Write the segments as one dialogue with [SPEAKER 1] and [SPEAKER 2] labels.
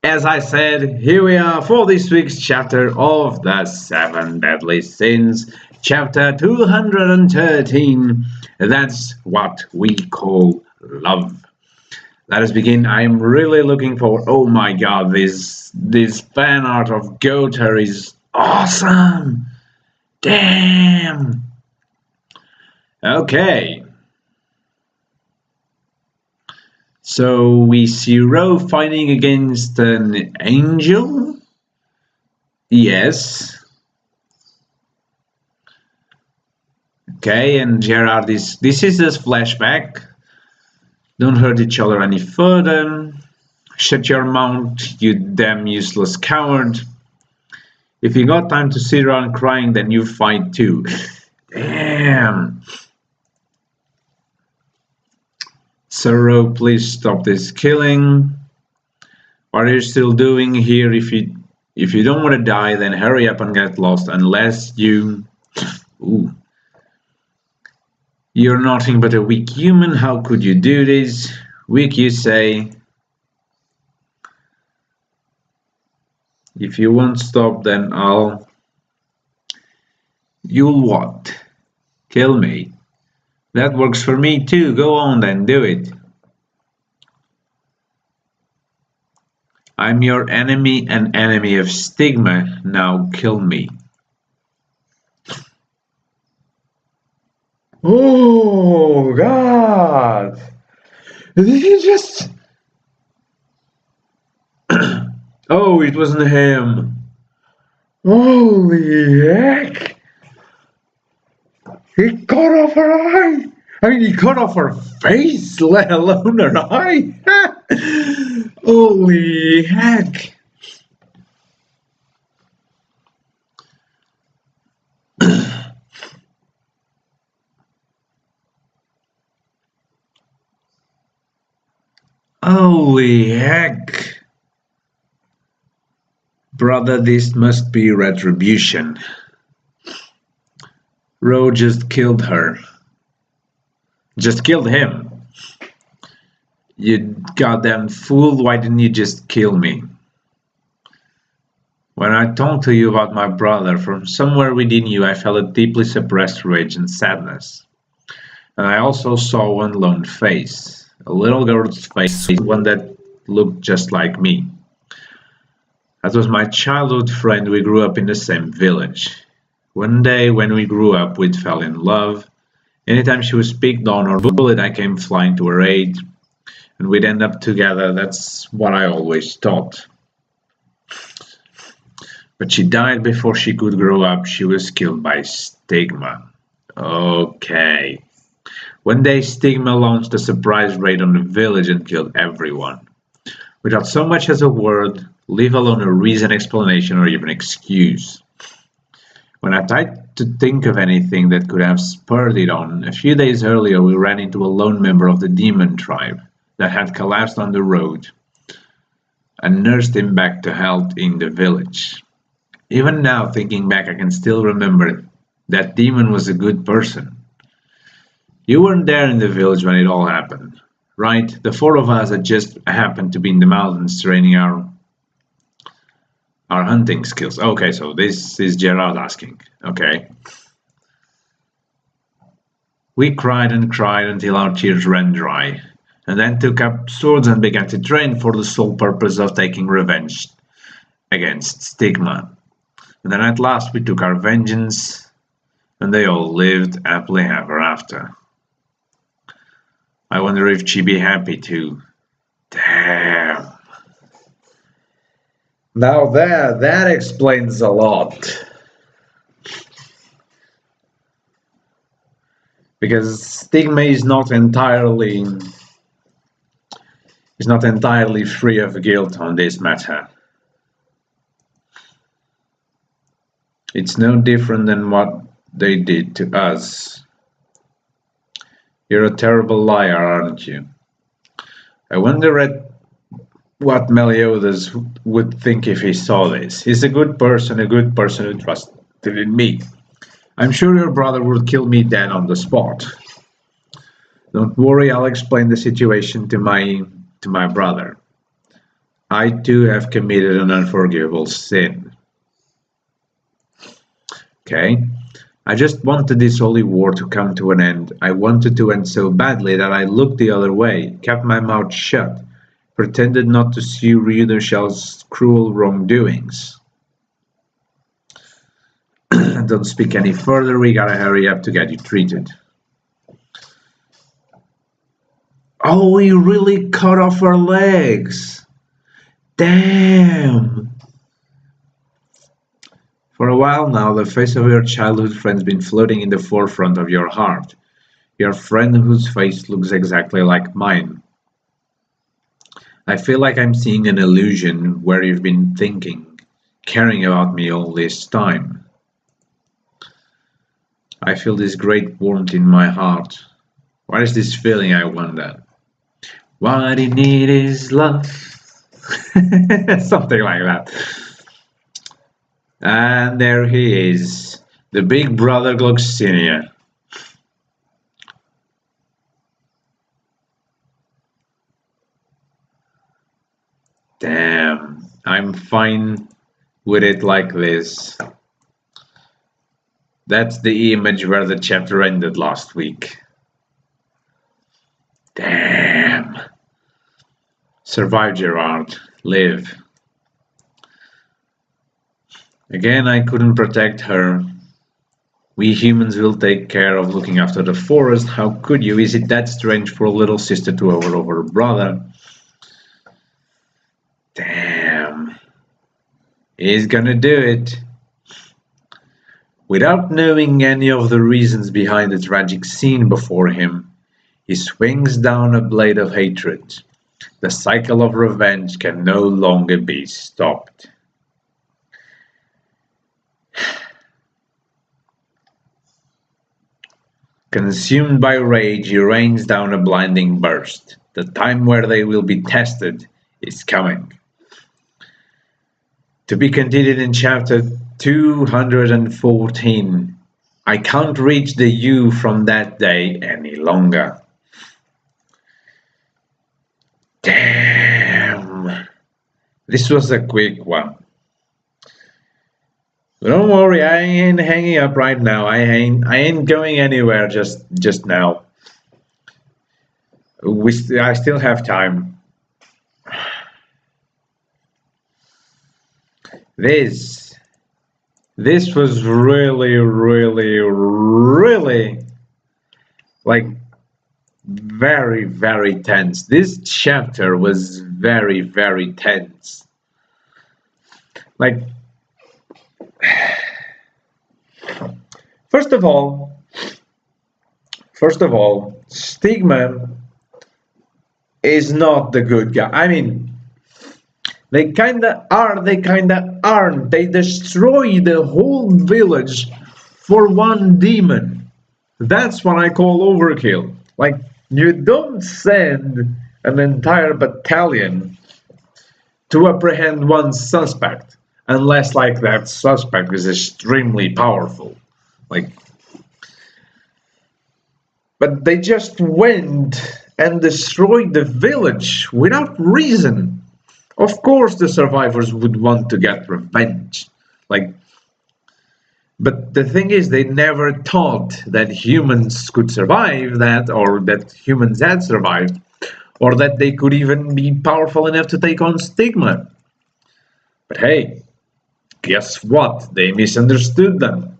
[SPEAKER 1] As I said, here we are for this week's chapter of the Seven Deadly Sins, chapter 213. That's what we call love. Let us begin. I am really looking forward. Oh my god, this fan art of Goethe is awesome. Damn. Okay. So we see Ro fighting against an angel. Yes. Okay, and Gerard is. This is his flashback. Don't hurt each other any further. Shut your mouth, you damn useless coward. If you got time to sit around crying, then you fight too. Damn. Sorrow, please stop this killing. What are you still doing here? If you don't want to die, then hurry up and get lost. Unless you... Ooh. You're nothing but a weak human. How could you do this? Weak, you say? If you won't stop, then I'll... You'll what? Kill me. That works for me too. Go on then, do it. I'm your enemy and enemy of Stigma. Now kill me. Oh God! Did he just... Oh, it wasn't him. Holy heck! He cut off her eye! I mean, he cut off her face, let alone her eye! Holy heck! Holy heck! Brother, this must be retribution. Ro just killed her. Just killed him. You goddamn fool, why didn't you just kill me? When I talked to you about my brother, from somewhere within you I felt a deeply suppressed rage and sadness. And I also saw one lone face. A little girl's face, one that looked just like me. That was my childhood friend. We grew up in the same village. One day when we grew up, we fell in love. Anytime she was picked on or bullied, I came flying to her aid. And we'd end up together. That's what I always thought. But she died before she could grow up. She was killed by Stigma. Okay. One day, Stigma launched a surprise raid on the village and killed everyone. Without so much as a word, leave alone a reason, explanation, or even excuse. When I tried to think of anything that could have spurred it on, a few days earlier we ran into a lone member of the demon tribe that had collapsed on the road and nursed him back to health in the village. Even now, thinking back, I can still remember that demon was a good person. You weren't there in the village when it all happened, right? The four of us had just happened to be in the mountains training our hunting skills. Okay, so this is Gerard asking. Okay. We cried and cried until our tears ran dry, and then took up swords and began to train for the sole purpose of taking revenge against Stigma. And then at last we took our vengeance, and they all lived happily ever after. I wonder if she'd be happy too. Damn. Now that explains a lot. Because Stigma is not entirely free of guilt on this matter. It's no different than what they did to us. You're a terrible liar, aren't you? I wonder at what Meliodas would think if he saw this. He's a good person who trusted in me. I'm sure your brother would kill me dead on the spot. Don't worry, I'll explain the situation to my brother. I too have committed an unforgivable sin. Okay? I just wanted this holy war to come to an end. I wanted to end so badly that I looked the other way, kept my mouth shut, pretended not to see Ryudo Shell's cruel wrongdoings. Don't speak any further, we gotta hurry up to get you treated. Oh, he really cut off her legs! Damn! For a while now, the face of your childhood friend's been floating in the forefront of your heart. Your friend whose face looks exactly like mine. I feel like I'm seeing an illusion where you've been thinking, caring about me all this time. I feel this great warmth in my heart. What is this feeling, I wonder? What I need is love. Something like that. And there he is, the big brother Gloxinia. Damn, I'm fine with it like this. That's the image where the chapter ended last week. Damn. Survive, Gerard. Live. Again, I couldn't protect her. We humans will take care of looking after the forest. How could you? Is it that strange for a little sister to overlove her brother? Damn. He's gonna do it. Without knowing any of the reasons behind the tragic scene before him, he swings down a blade of hatred. The cycle of revenge can no longer be stopped. Consumed by rage, he rains down a blinding burst. The time where they will be tested is coming. To be continued in chapter 214. I can't reach the you from that day any longer. Damn. This was a quick one. Don't worry, I ain't hanging up right now. I ain't going anywhere just now. I still have time. This was really like very tense. This chapter was very tense. Like, first of all, Stigma is not the good guy. I mean, they kinda are, they kinda aren't. They destroy the whole village for one demon. That's what I call overkill. Like, you don't send an entire battalion to apprehend one suspect unless, like, that suspect is extremely powerful. Like, but they just went and destroyed the village without reason. Of course the survivors would want to get revenge. Like, but the thing is, they never thought that humans could survive that, or that humans had survived, or that they could even be powerful enough to take on Stigma. But hey, guess what? They misunderstood them.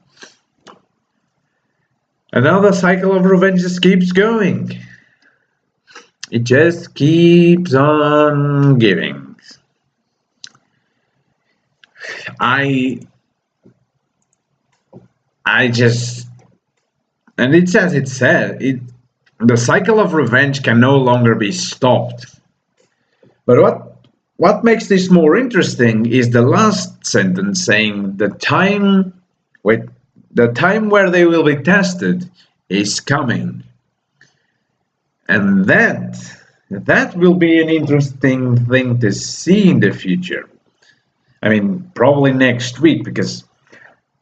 [SPEAKER 1] And now the cycle of revenge just keeps going. It just keeps on giving. I just, and it's as it said, the cycle of revenge can no longer be stopped. But what makes this more interesting is the last sentence saying the time where they will be tested is coming. And that will be an interesting thing to see in the future. I mean, probably next week, because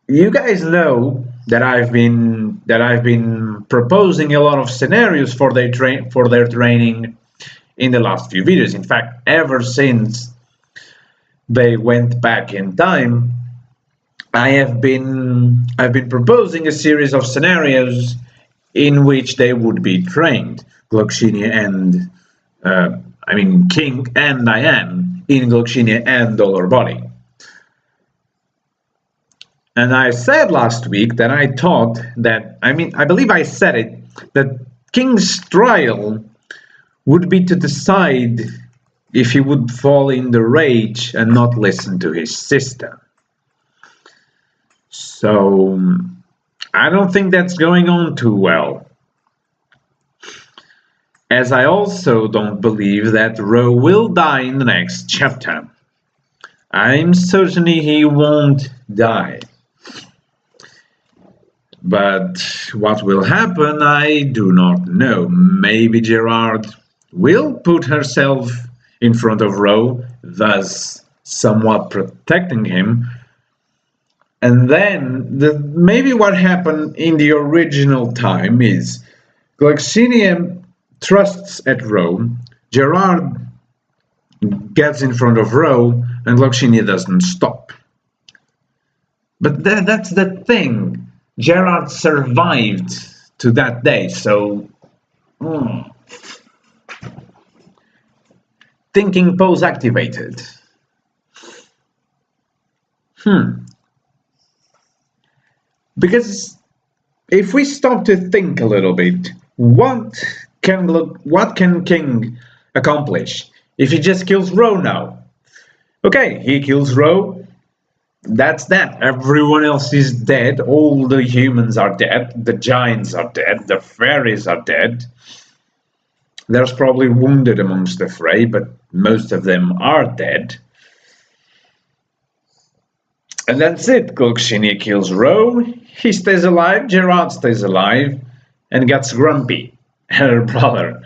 [SPEAKER 1] you guys know that I've been proposing a lot of scenarios for their training in the last few videos. In fact, ever since they went back in time, I've been proposing a series of scenarios in which they would be trained, Gloxinia and King and Diane in Gloxinia and Dollar Body. And I said last week that I thought that, I believe I said it, that King's trial would be to decide if he would fall in the rage and not listen to his sister. So I don't think that's going on too well. As I also don't believe that Ro will die in the next chapter. I'm certain he won't die. But what will happen, I do not know. Maybe Gerard will put herself in front of Ro, thus somewhat protecting him. And then, maybe what happened in the original time is Gloxinia trusts at Ro, Gerard gets in front of Ro, and Gloxinia doesn't stop. But that's the thing. Gerard survived to that day, so thinking pose activated. Because if we stop to think a little bit, what can King accomplish if he just kills Ro now? Okay, he kills Ro. That's that. Everyone else is dead. All the humans are dead. The giants are dead. The fairies are dead. There's probably wounded amongst the fray, but most of them are dead. And that's it. Gloxinia kills Ro. He stays alive. Gerard stays alive and gets grumpy, her brother.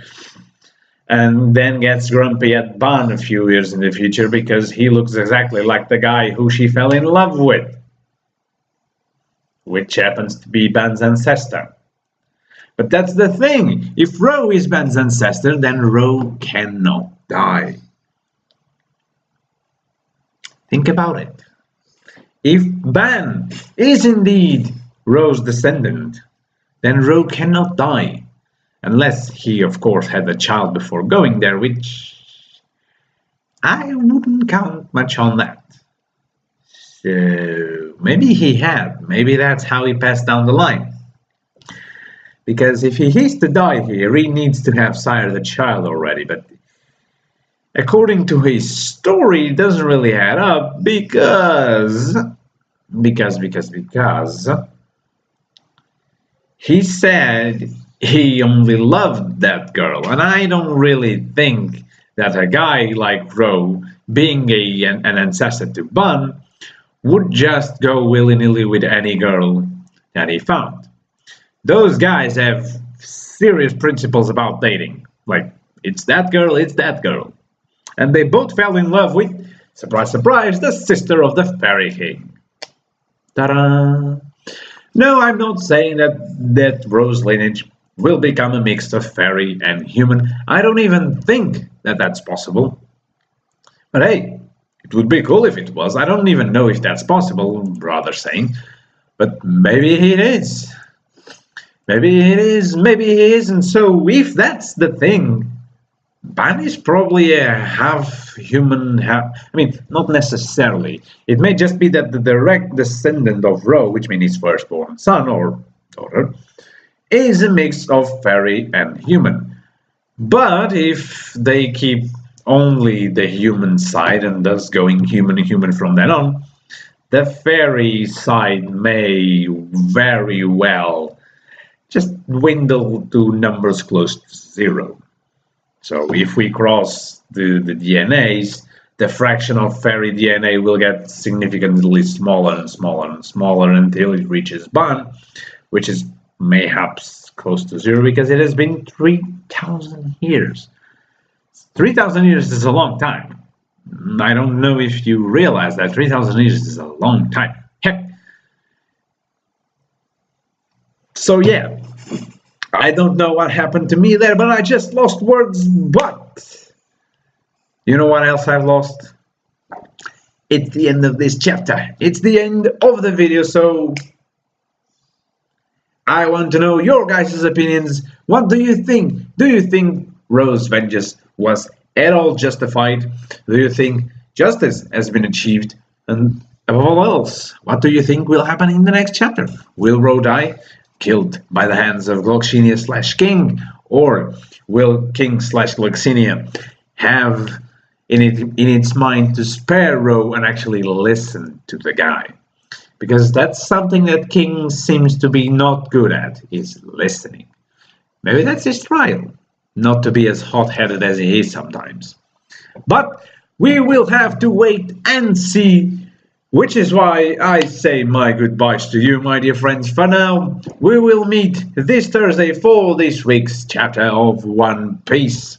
[SPEAKER 1] And then gets grumpy at Ban a few years in the future because he looks exactly like the guy who she fell in love with, which happens to be Ban's ancestor. But that's the thing. If Ro is Ban's ancestor, then Ro cannot die. Think about it. If Ban is indeed Ro's descendant, then Ro cannot die. Unless he, of course, had a child before going there, which I wouldn't count much on that. So maybe he had. Maybe that's how he passed down the line. Because if he is to die here, he needs to have sired a child already. But according to his story, it doesn't really add up because he said he only loved that girl, and I don't really think that a guy like Ro, being an ancestor to Ban, would just go willy-nilly with any girl that he found. Those guys have serious principles about dating. Like, it's that girl, it's that girl. And they both fell in love with, surprise, surprise, the sister of the Fairy King. Ta-da! No, I'm not saying that Ro's lineage will become a mix of fairy and human. I don't even think that that's possible. But hey, it would be cool if it was. I don't even know if that's possible, rather saying. But maybe it is. Maybe it is, maybe it isn't. So if that's the thing, Ban is probably a half human, not necessarily. It may just be that the direct descendant of Ro, which means his firstborn son or daughter, is a mix of fairy and human. But if they keep only the human side and thus going human from then on, the fairy side may very well just dwindle to numbers close to zero. So if we cross the DNAs, the fraction of fairy DNA will get significantly smaller and smaller and smaller until it reaches Ban, which is mayhaps close to zero because it has been 3,000 years. 3,000 years is a long time. I don't know if you realize that 3,000 years is a long time. Heck. So yeah, I don't know what happened to me there, but I just lost words. But you know what else I've lost? it's the end of this chapter. It's the end of the video, so I want to know your guys' opinions. What do you think? Do you think Rose's vengeance was at all justified? Do you think justice has been achieved? And above all else, what do you think will happen in the next chapter? Will Rose die, killed by the hands of Gloxinia/King? Or will King/Gloxinia have in its mind to spare Rose and actually listen to the guy? Because that's something that King seems to be not good at, is listening. Maybe that's his trial, not to be as hot-headed as he is sometimes. But we will have to wait and see, which is why I say my goodbyes to you, my dear friends. For now, we will meet this Thursday for this week's chapter of One Piece.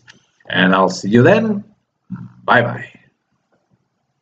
[SPEAKER 1] And I'll see you then. Bye-bye.